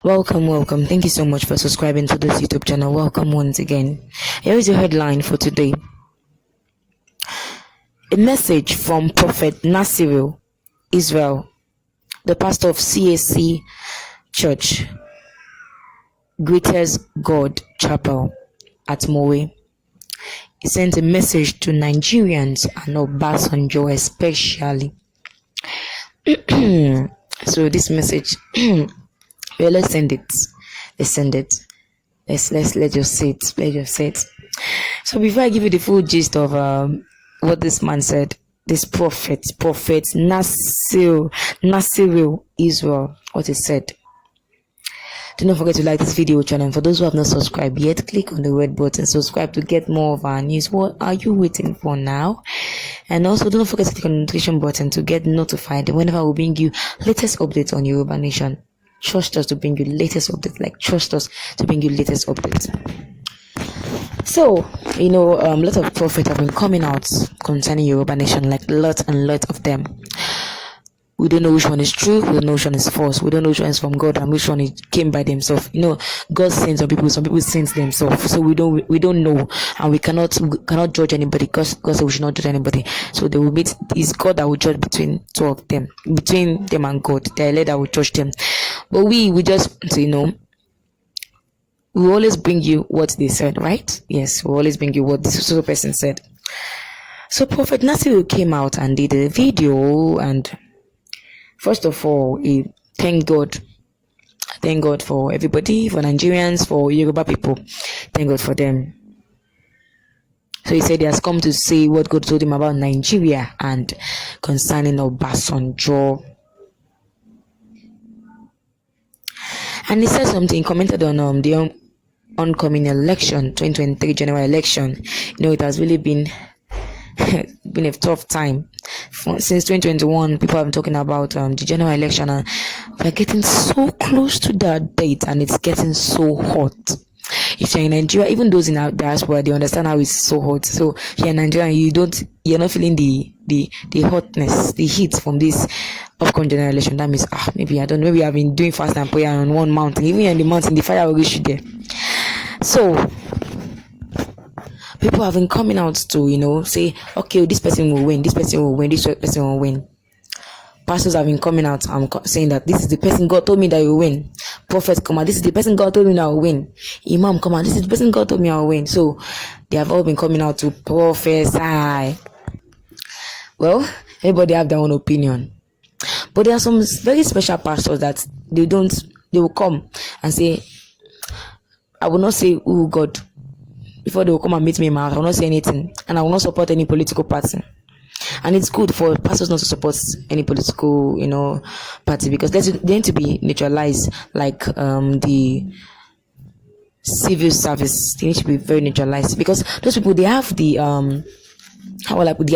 Welcome. Thank you so much for subscribing to this YouTube channel. Welcome once again. Here is your headline for today. A message from Prophet Nasiril, Israel, the pastor of CAC Church, Greatest God Chapel at Mowe. He sent a message to Nigerians and Obasanjo especially. So this message, well, let's send it. Let's just say it. So before I give you the full gist of what this man said, this prophet Nasiril Israel, what he said. Do not forget to like this video channel. For those who have not subscribed yet, click on the red button, subscribe to get more of our news. What are you waiting for now? And also do not forget to click on the notification button to get notified whenever we bring you latest updates on Yoruba Nation. Trust us to bring you latest updates. Trust us to bring you latest updates. So, a lot of prophets have been coming out concerning Yoruba Nation, lot of them. We don't know which one is true, we don't know which one is false, we don't know which one is from God and which one came by themselves. God sends some people send themselves. So we don't know, and we cannot judge anybody, because God said we should not judge anybody. So they will meet. It's God that will judge between two of them, between them and God. They are led that will judge them. But we just we always bring you what they said, right? Yes, we always bring you what this other person said. So Prophet Nasiril came out and did a video, and first of all, he thank God for everybody, for Nigerians, for Yoruba people. Thank God for them. So he said he has come to say what God told him about Nigeria and concerning Obasanjo. And he said something, commented on the oncoming election, 2023 general election. It has really been a tough time. Since 2021, people have been talking about the general election, and we're getting so close to that date, and it's getting so hot. If you're in Nigeria, even those in our diaspora, they understand how it's so hot. So if you're in Nigeria, you're not feeling the hotness, the heat from this upcoming general election. That means maybe we have been doing fast and prayer on one mountain. Even in the mountain, the fire will reach you there. So people have been coming out to, say, okay, this person will win, this person will win. Pastors have been coming out saying that this is the person God told me that will win. Prophets come out, this is the person God told me that will win. Imam come out, this is the person God told me I will win. So they have all been coming out to prophesy. Well, everybody have their own opinion. But there are some very special pastors that they will come and say, I will not say, oh God, before they will come and meet me in my house. I will not say anything, and I will not support any political party. And it's good for pastors not to support any political, party, because they need to be neutralized, like the civil service. They need to be very neutralized, because those people, they have the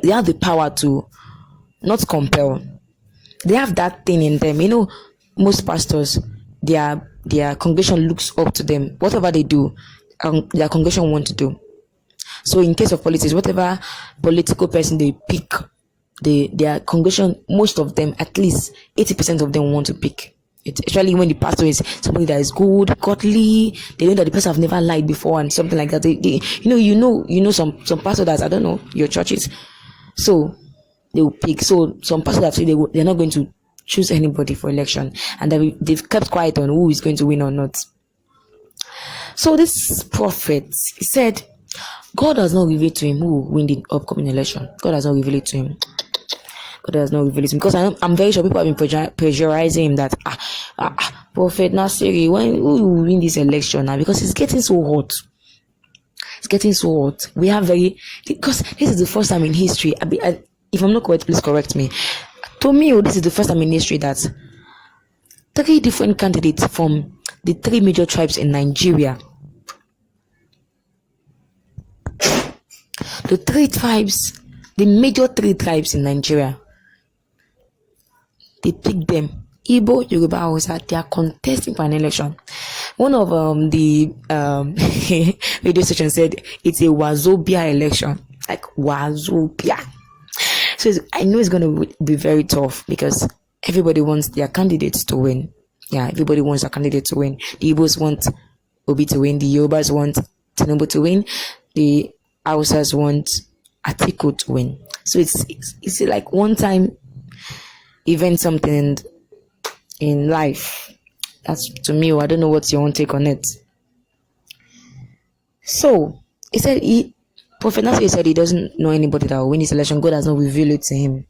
they have the power to not compel. They have that thing in them. Most pastors, their congregation looks up to them. Whatever they do, their congregation want to do. So in case of politics, whatever political person they pick, their congregation, most of them, at least 80% of them want to pick it. Especially when the pastor is somebody that is good, godly, they know that the person have never lied before and something like that. Some pastor that, I don't know, your churches, so they will pick. So some pastors that say they're not going to choose anybody for election, and they've kept quiet on who is going to win or not. So this prophet, he said, God has not revealed to him who will win the upcoming election. God has not revealed it to him. Because I'm very sure people have been pressurizing him that Prophet Nasiril, who will win this election now, because it's getting so hot. We have because this is the first time in history. If I'm not correct, please correct me. To me, this is the first time in history that 3 different candidates from the 3 major tribes in Nigeria, the major 3 tribes in Nigeria, they picked them. Igbo, Yoruba, Hausa, they are contesting for an election. One of the radio station said it's a Wazobia election, like Wazobia. So I know it's going to be very tough, because everybody wants their candidates to win. Yeah, everybody wants a candidate to win. The Igbos want Obi to win. The Yorubas want Tinubu to win. The Hausas want Atiku to win. So it's like one time event, something in life. That's to me. I don't know what's your own take on it. So he said Prophet Nasir said he doesn't know anybody that will win this election. God has not revealed it to him.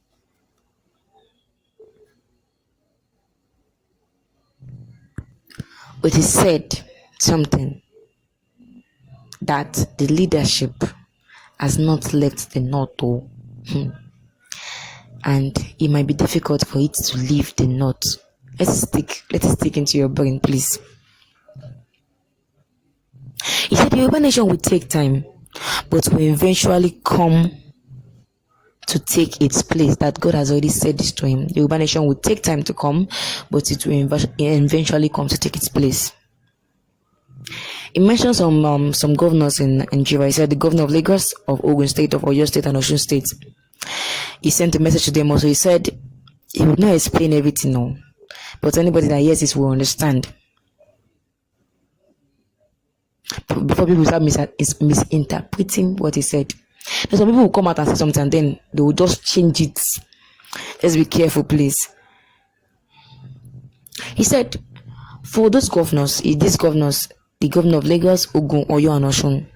But he said something that the leadership has not left the north, and it might be difficult for it to leave the north. Let it stick into your brain, please. He said the Yoruba nation will take time, but will eventually come to take its place. That God has already said this to him. The Yoruba nation will take time to come, but it will eventually come to take its place. He mentioned some governors in Nigeria. He said the governor of Lagos, of Ogun State, of Oyo State, and Osun State. He sent a message to them also. He said he would not explain everything now, but anybody that hears this will understand. Before people start misinterpreting what he said. There's some people who come out and say something and then they will just change it. Let's be careful, please. He said, for those governors, the governor of Lagos, Ogun, Oyo, and Osun,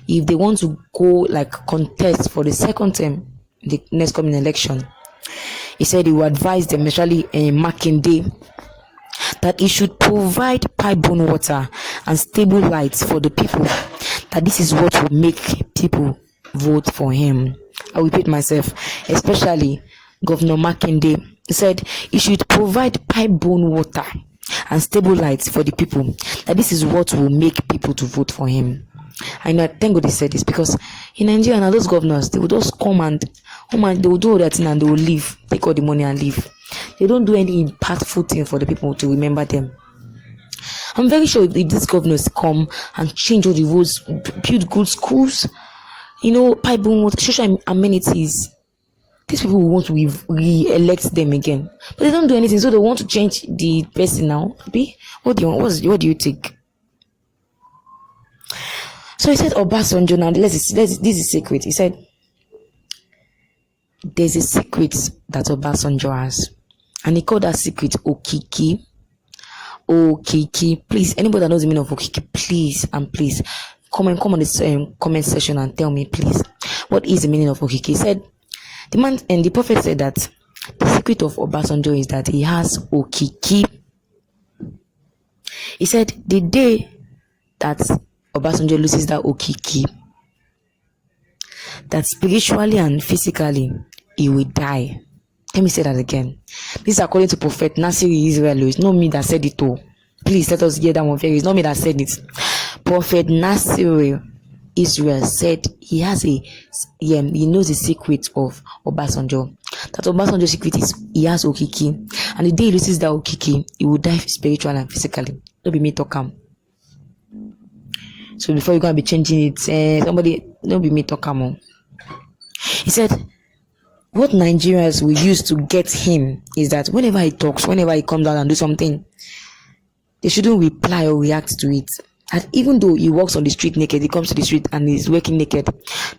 if they want to go contest for the second term, the next coming election, he said he would advise them, especially in Makinde, that he should provide pipe-borne water and stable lights for the people. That this is what will make people vote for him. I will repeat myself, especially Governor Makinde. He said he should provide pipe-borne water and stable lights for the people. That this is what will make people to vote for him. I know, thank God he said this, because in Nigeria now, those governors, they will just come and they will do all that thing and they will leave, take all the money and leave. They don't do any impactful thing for the people to remember them. I'm very sure if these governors come and change all the roads, build good schools, pipe water, social amenities, these people will want to re-elect them again. But they don't do anything, so they want to change the person now. What do you think? So he said Obasanjo, now this is secret. He said there's a secret that Obasanjo has, and he called that secret Okiki. Okiki. Please, anybody that knows the meaning of Okiki, please come on this comment section and tell me, please, what is the meaning of Okiki? He said the prophet said that the secret of Obasanjo is that he has Okiki. He said the day that Obasanjo loses that Okiki, that spiritually and physically he will die. Let me say that again. This is according to Prophet Nasir Israel. It's not me that said it. Please let us hear that one very. It's not me that said it. Prophet Nasir Israel said he knows the secret of Obasanjo. That Obasanjo's secret is he has Okiki, and the day he loses that Okiki, he will die spiritually and physically. Don't be me talking. So before you're gonna be changing it, somebody don't be me talking. He said what Nigerians will use to get him is that whenever he talks, whenever he comes out and do something, they shouldn't reply or react to it. And even though he walks on the street naked, he comes to the street and he's working naked,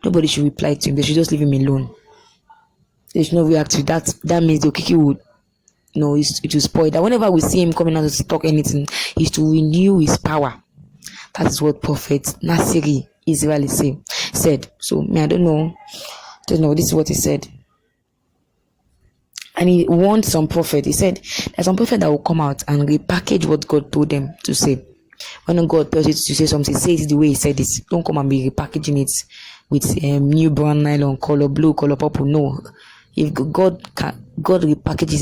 nobody should reply to him. They should just leave him alone. They should not react to that. That means the Okiki would, it will spoil. That whenever we see him coming out to talk anything, is to renew his power. That is what Prophet Nasiri Israel said. So I don't know. This is what he said. And he warned some prophet. He said there's some prophet that will come out and repackage what God told them to say. When God tells you to say something, say it the way he said it. Don't come and be repackaging it with new brown nylon, color blue, color purple. No. If God repackages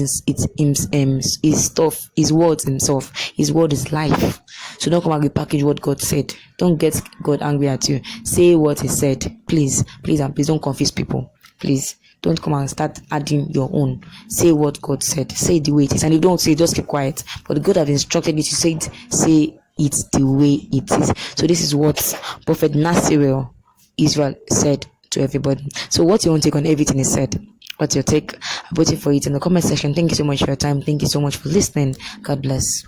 his stuff, his words himself. His word is life. So don't come and repackage what God said. Don't get God angry at you. Say what he said. Please don't confuse people. Please. Don't come and start adding your own. Say what God said. Say it the way it is. And if you don't say it, just keep quiet. But God has instructed you to say it the way it is. So this is what Prophet Nasir Israel said to everybody. So what you want to take on everything he said? What's your take? I'm waiting for it in the comment section. Thank you so much for your time. Thank you so much for listening. God bless.